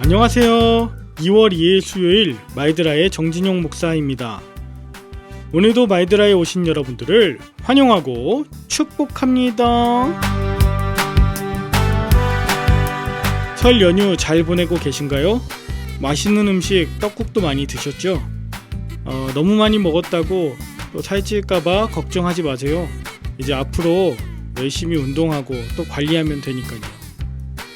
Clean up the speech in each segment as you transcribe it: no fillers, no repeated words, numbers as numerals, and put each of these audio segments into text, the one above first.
안녕하세요. 2월 2일 수요일 마이드라의 정진용 목사입니다. 오늘도 마이드라에 오신 여러분들을 환영하고 축복합니다. 설 연휴 잘 보내고 계신가요? 맛있는 음식 떡국도 많이 드셨죠? 너무 많이 먹었다고 또 살찔까봐 걱정하지 마세요. 이제 앞으로 열심히 운동하고 또 관리하면 되니까요.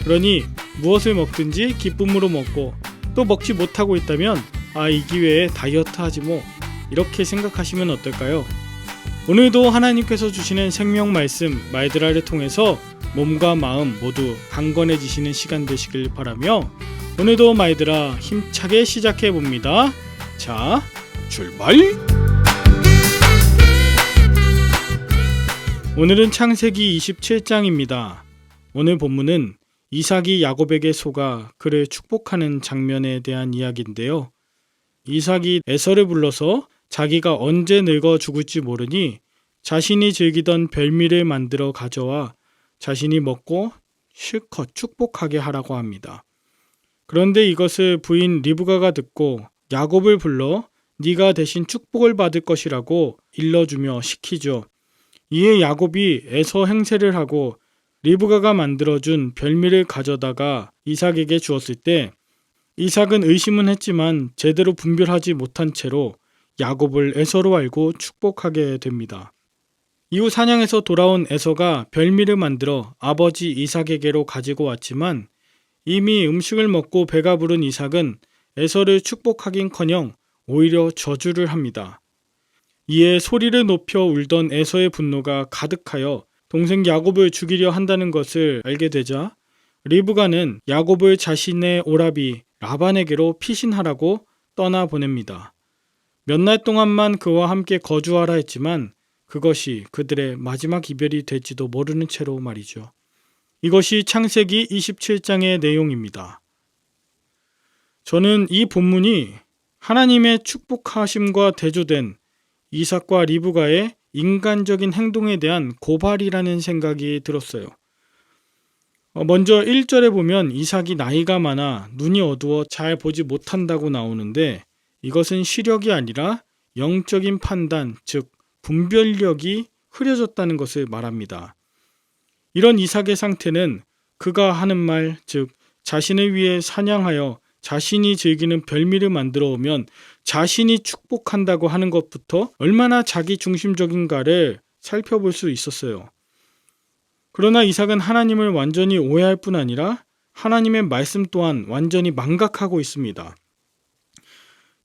그러니 무엇을 먹든지 기쁨으로 먹고 또 먹지 못하고 있다면 이 기회에 다이어트 하지 뭐, 이렇게 생각하시면 어떨까요? 오늘도 하나님께서 주시는 생명 말씀 마이드라를 통해서 몸과 마음 모두 강건해지시는 시간 되시길 바라며 오늘도 마이드라 힘차게 시작해 봅니다. 자, 출발! 오늘은 창세기 27장입니다. 오늘 본문은 이삭이 야곱에게 속아 그를 축복하는 장면에 대한 이야기인데요. 이삭이 에서를 불러서 자기가 언제 늙어 죽을지 모르니 자신이 즐기던 별미를 만들어 가져와 자신이 먹고 실컷 축복하게 하라고 합니다. 그런데 이것을 부인 리브가가 듣고 야곱을 불러 네가 대신 축복을 받을 것이라고 일러주며 시키죠. 이에 야곱이 에서 행세를 하고 리브가가 만들어준 별미를 가져다가 이삭에게 주었을 때 이삭은 의심은 했지만 제대로 분별하지 못한 채로 야곱을 에서로 알고 축복하게 됩니다. 이후 사냥에서 돌아온 에서가 별미를 만들어 아버지 이삭에게로 가지고 왔지만 이미 음식을 먹고 배가 부른 이삭은 에서를 축복하긴커녕 오히려 저주를 합니다. 이에 소리를 높여 울던 에서의 분노가 가득하여 동생 야곱을 죽이려 한다는 것을 알게 되자 리브가는 야곱을 자신의 오라비 라반에게로 피신하라고 떠나보냅니다. 몇 날 동안만 그와 함께 거주하라 했지만 그것이 그들의 마지막 이별이 될지도 모르는 채로 말이죠. 이것이 창세기 27장의 내용입니다. 저는 이 본문이 하나님의 축복하심과 대조된 이삭과 리브가의 인간적인 행동에 대한 고발이라는 생각이 들었어요. 먼저 1절에 보면 이삭이 나이가 많아 눈이 어두워 잘 보지 못한다고 나오는데 이것은 시력이 아니라 영적인 판단, 즉 분별력이 흐려졌다는 것을 말합니다. 이런 이삭의 상태는 그가 하는 말, 즉 자신을 위해 사냥하여 자신이 즐기는 별미를 만들어 오면 자신이 축복한다고 하는 것부터 얼마나 자기 중심적인가를 살펴볼 수 있었어요. 그러나 이삭은 하나님을 완전히 오해할 뿐 아니라 하나님의 말씀 또한 완전히 망각하고 있습니다.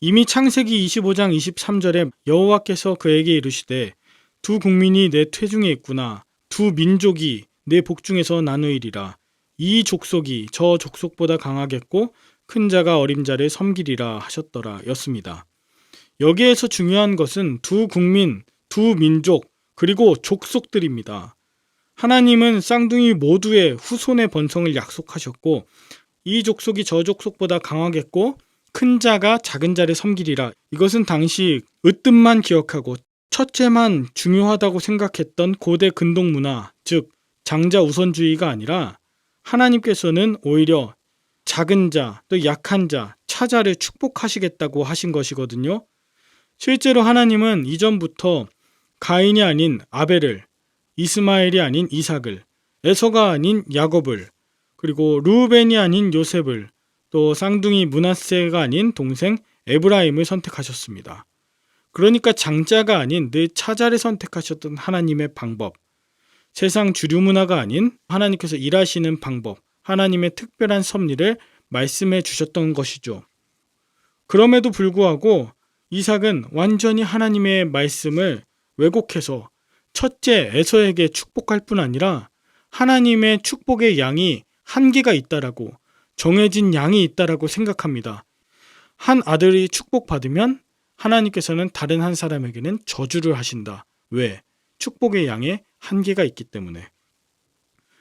이미 창세기 25장 23절에 여호와께서 그에게 이르시되 두 국민이 내 퇴중에 있구나. 두 민족이 내 복중에서 나누이리라. 이 족속이 저 족속보다 강하겠고 큰 자가 어린 자를 섬기리라 하셨더라 였습니다. 여기에서 중요한 것은 두 국민, 두 민족, 그리고 족속들입니다. 하나님은 쌍둥이 모두의 후손의 번성을 약속하셨고 이 족속이 저 족속보다 강하겠고 큰 자가 작은 자를 섬기리라. 이것은 당시 으뜸만 기억하고 첫째만 중요하다고 생각했던 고대 근동 문화, 즉 장자 우선주의가 아니라 하나님께서는 오히려 작은 자, 또 약한 자, 차자를 축복하시겠다고 하신 것이거든요. 실제로 하나님은 이전부터 가인이 아닌 아벨을, 이스마엘이 아닌 이삭을, 에서가 아닌 야곱을, 그리고 르우벤이 아닌 요셉을, 또 쌍둥이 므낫세가 아닌 동생 에브라임을 선택하셨습니다. 그러니까 장자가 아닌 늘 차자를 선택하셨던 하나님의 방법, 세상 주류 문화가 아닌 하나님께서 일하시는 방법, 하나님의 특별한 섭리를 말씀해 주셨던 것이죠. 그럼에도 불구하고 이삭은 완전히 하나님의 말씀을 왜곡해서 첫째 에서에게 축복할 뿐 아니라 하나님의 축복의 양이 한계가 있다라고, 정해진 양이 있다라고 생각합니다. 한 아들이 축복받으면 하나님께서는 다른 한 사람에게는 저주를 하신다. 왜? 축복의 양에 한계가 있기 때문에.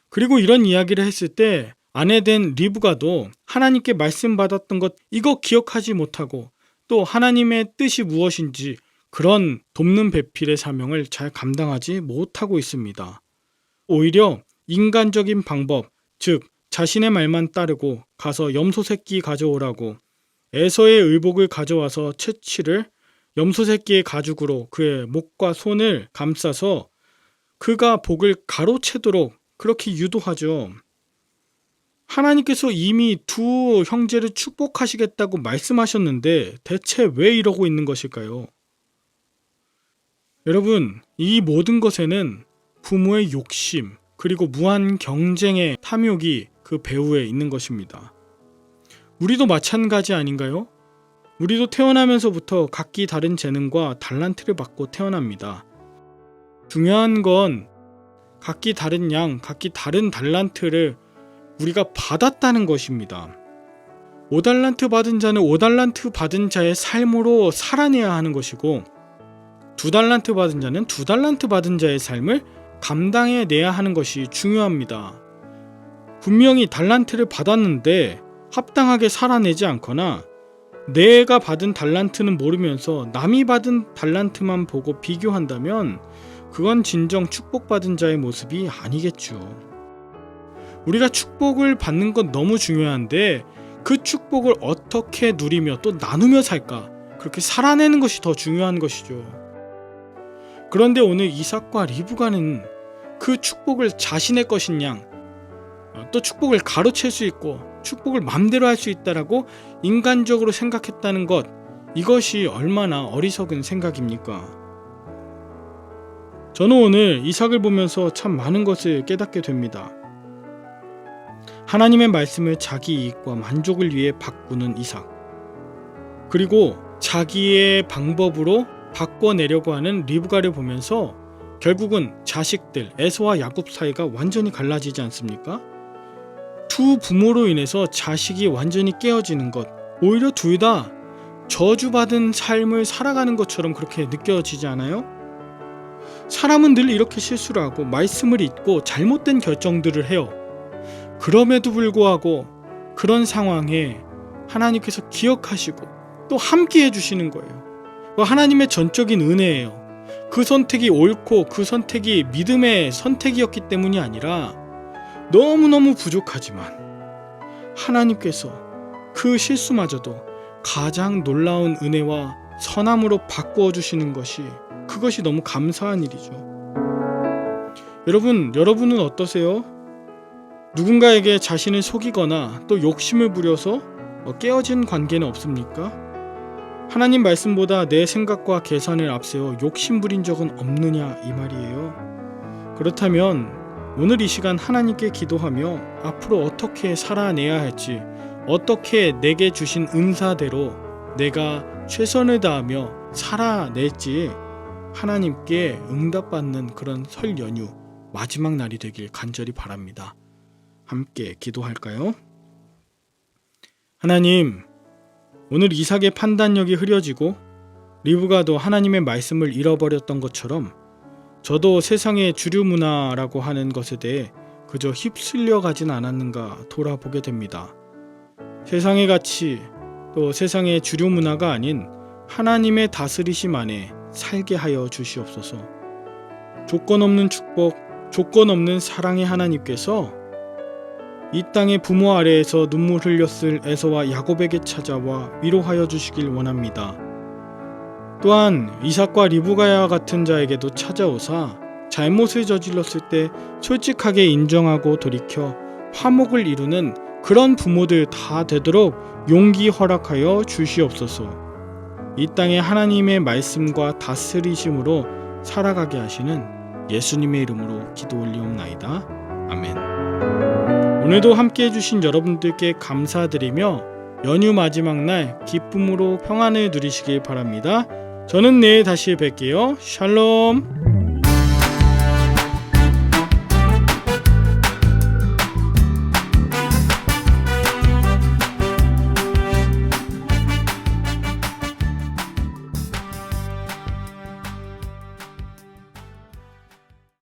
그리고 이런 이야기를 했을 때 아내 된 리브가도 하나님께 말씀받았던 것 이거 기억하지 못하고 또 하나님의 뜻이 무엇인지 그런 돕는 배필의 사명을 잘 감당하지 못하고 있습니다. 오히려 인간적인 방법, 즉 자신의 말만 따르고 가서 염소 새끼 가져오라고 에서의 의복을 가져와서 채취를 염소 새끼의 가죽으로 그의 목과 손을 감싸서 그가 복을 가로채도록 그렇게 유도하죠. 하나님께서 이미 두 형제를 축복하시겠다고 말씀하셨는데 대체 왜 이러고 있는 것일까요? 여러분, 이 모든 것에는 부모의 욕심 그리고 무한 경쟁의 탐욕이 그 배후에 있는 것입니다. 우리도 마찬가지 아닌가요? 우리도 태어나면서부터 각기 다른 재능과 달란트를 받고 태어납니다. 중요한 건 각기 다른 양, 각기 다른 달란트를 우리가 받았다는 것입니다. 5달란트 받은 자는 5달란트 받은 자의 삶으로 살아내야 하는 것이고 2달란트 받은 자는 2달란트 받은 자의 삶을 감당해내야 하는 것이 중요합니다. 분명히 달란트를 받았는데 합당하게 살아내지 않거나 내가 받은 달란트는 모르면서 남이 받은 달란트만 보고 비교한다면 그건 진정 축복받은 자의 모습이 아니겠죠. 우리가 축복을 받는 건 너무 중요한데 그 축복을 어떻게 누리며 또 나누며 살까? 그렇게 살아내는 것이 더 중요한 것이죠. 그런데 오늘 이삭과 리브가는 그 축복을 자신의 것인 양, 또 축복을 가로챌 수 있고 축복을 맘대로 할 수 있다라고 인간적으로 생각했다는 것, 이것이 얼마나 어리석은 생각입니까? 저는 오늘 이삭을 보면서 참 많은 것을 깨닫게 됩니다. 하나님의 말씀을 자기 이익과 만족을 위해 바꾸는 이삭, 그리고 자기의 방법으로 바꿔내려고 하는 리브가를 보면서 결국은 자식들 에서와 야곱 사이가 완전히 갈라지지 않습니까? 두 부모로 인해서 자식이 완전히 깨어지는 것, 오히려 둘 다 저주받은 삶을 살아가는 것처럼 그렇게 느껴지지 않아요? 사람은 늘 이렇게 실수를 하고 말씀을 잊고 잘못된 결정들을 해요. 그럼에도 불구하고 그런 상황에 하나님께서 기억하시고 또 함께 해주시는 거예요. 하나님의 전적인 은혜예요. 그 선택이 옳고 그 선택이 믿음의 선택이었기 때문이 아니라 너무너무 부족하지만 하나님께서 그 실수마저도 가장 놀라운 은혜와 선함으로 바꾸어 주시는 것이, 그것이 너무 감사한 일이죠. 여러분은 어떠세요? 누군가에게 자신을 속이거나 또 욕심을 부려서 깨어진 관계는 없습니까? 하나님 말씀보다 내 생각과 계산을 앞세워 욕심 부린 적은 없느냐, 이 말이에요. 그렇다면 오늘 이 시간 하나님께 기도하며 앞으로 어떻게 살아내야 할지, 어떻게 내게 주신 은사대로 내가 최선을 다하며 살아낼지 하나님께 응답받는 그런 설 연휴 마지막 날이 되길 간절히 바랍니다. 함께 기도할까요? 하나님, 오늘 이삭의 판단력이 흐려지고 리브가도 하나님의 말씀을 잃어버렸던 것처럼 저도 세상의 주류 문화라고 하는 것에 대해 그저 휩쓸려 가진 않았는가 돌아보게 됩니다. 세상의 가치, 또 세상의 주류 문화가 아닌 하나님의 다스리심 안에 살게 하여 주시옵소서. 조건 없는 축복, 조건 없는 사랑의 하나님께서 이 땅의 부모 아래에서 눈물 흘렸을 에서와 야곱에게 찾아와 위로하여 주시길 원합니다. 또한 이삭과 리브가와 같은 자에게도 찾아오사 잘못을 저질렀을 때 솔직하게 인정하고 돌이켜 화목을 이루는 그런 부모들 다 되도록 용기 허락하여 주시옵소서. 이 땅에 하나님의 말씀과 다스리심으로 살아가게 하시는 예수님의 이름으로 기도 올리옵나이다. 아멘. 오늘도 함께 해주신 여러분들께 감사드리며 연휴 마지막 날 기쁨으로 평안을 누리시길 바랍니다. 저는 내일 다시 뵐게요. 샬롬.